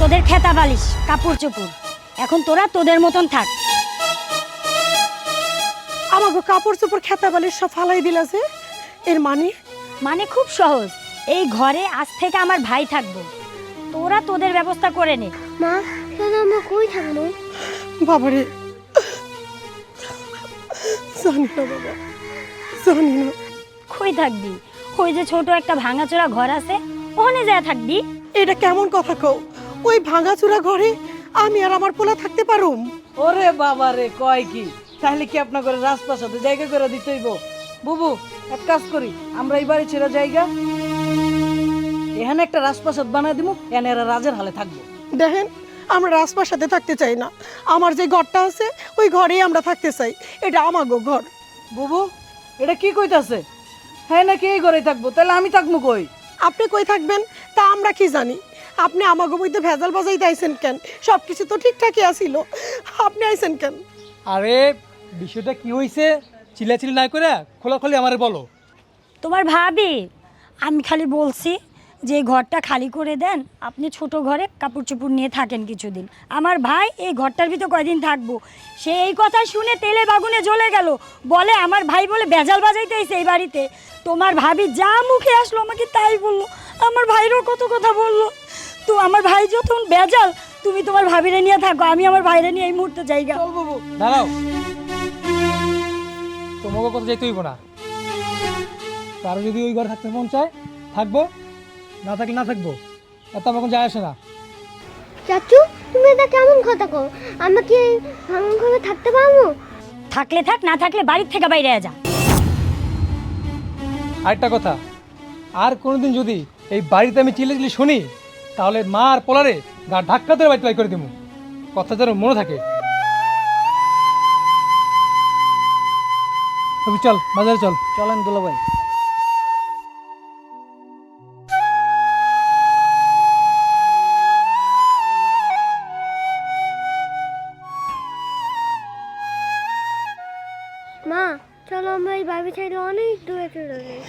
তোদের খেতা বালিশ কাপড় চোপড়, এখন তোরা তোদের মতন থাক। আমাকে কাপড় চোপড় খেতা বালিশ সব ফালাই দিলাছে, এর মানে? মানে খুব সহজ, এই ঘরে আজ থেকে আমার ভাই থাকবো, তোরা তোদের ব্যবস্থা করে নে। মা তাহলে আমরা কই থাকবো? বাবারে জানি না বাবা, জানি না। কই থাকবি? ওই যে ছোট একটা ভাঙাচোরা ঘর আছে, ওখানে যা থাকবি। এটা কেমন কথা কও? ওই ভাঙাচুরা ঘরে আমি আর আমার পোলা থাকতে পারুম? ওরে বাবা রে, কয় কি? তাহলে কি আপনার করে রাজপ্রাসাদে জায়গা করে দিতে হইব? বুবু, এক কাজ করি, আমরা এই বাড়ি ছেড়ে জায়গা এখানে একটা রাজপ্রাসাদ বানায় দিব, এনে এরা রাজের হালে থাকবো। দেখেন, আমরা রাজপ্রাসাদে থাকতে চাই না, আমার যে ঘরটা আছে ওই ঘরেই আমরা থাকতে চাই, এটা আমাগো ঘর। বুবু, এটা কি কইতাছে? হ্যাঁ নাকি এই ঘরেই থাকবো? তাহলে আমি থাকবো কই? আপনি কই থাকবেন তা আমরা কি জানি? আপনি আমাগো বইতে ভেজাল বাজাইতে আইছেন কেন? সব কিছু তো ঠিকঠাকই আছিল, আপনি আইছেন কেন? আরে বিষয়টা কি হয়েছে চিল্লাচিল্লি না করে খোলাখুলি আমারে বলো। তোমার ভাবি, আমি খালি বলছি যে এই ঘরটা খালি করে দেন, আপনি ছোট ঘরে কাপড় চোপড় নিয়ে থাকেন কিছুদিন। আমার ভাই এই ঘরটার ভিতর কয়দিন থাকবো, সে এই কথা শুনে তেলে বাগুনে জ্বলে গেল, বলে আমার ভাই বলে বেজাল বাজাইতে এসে এই বাড়িতে। তোমার ভাবি যা মুখে আসলো আমাকে তাই বললো, আমার ভাইরও কত কথা বললো। তো আমার ভাই যখন বেজাল, তুমি তোমার ভাবিরে নিয়ে থাকো, আমি আমার ভাইরে নিয়ে এই মুহূর্তে জায়গা। চল বুবু। দাঁড়াও, তোমাকে কথা যাইতে হইব না। কারো যদি ওই ঘরে থাকতে মন চায় থাকবো, না থাকলে না থাকবো, এত আমার কোনো যায় আসে না। চাচু তুমি এটা কেমন কথা কও? আমরা কি ভাঙন ঘরে থাকতে পারবো? থাকলে থাক, না থাকলে বাড়ির থেকে বাইরে যা। আরেকটা কথা, আর কোনোদিন যদি এই বাড়িতে আমি চিল্লি শুনি, তাহলে মা আর পোলারে গা ধাক্কা ধরে বাড়িতে বাই করে দেবো, কথা যেন মনে থাকে। চল বাজারে চল। চলেন দুলা ভাই। মা চলো আমরা এই বাড়ি ছেড়ে অনেক দূরে চলে যাই।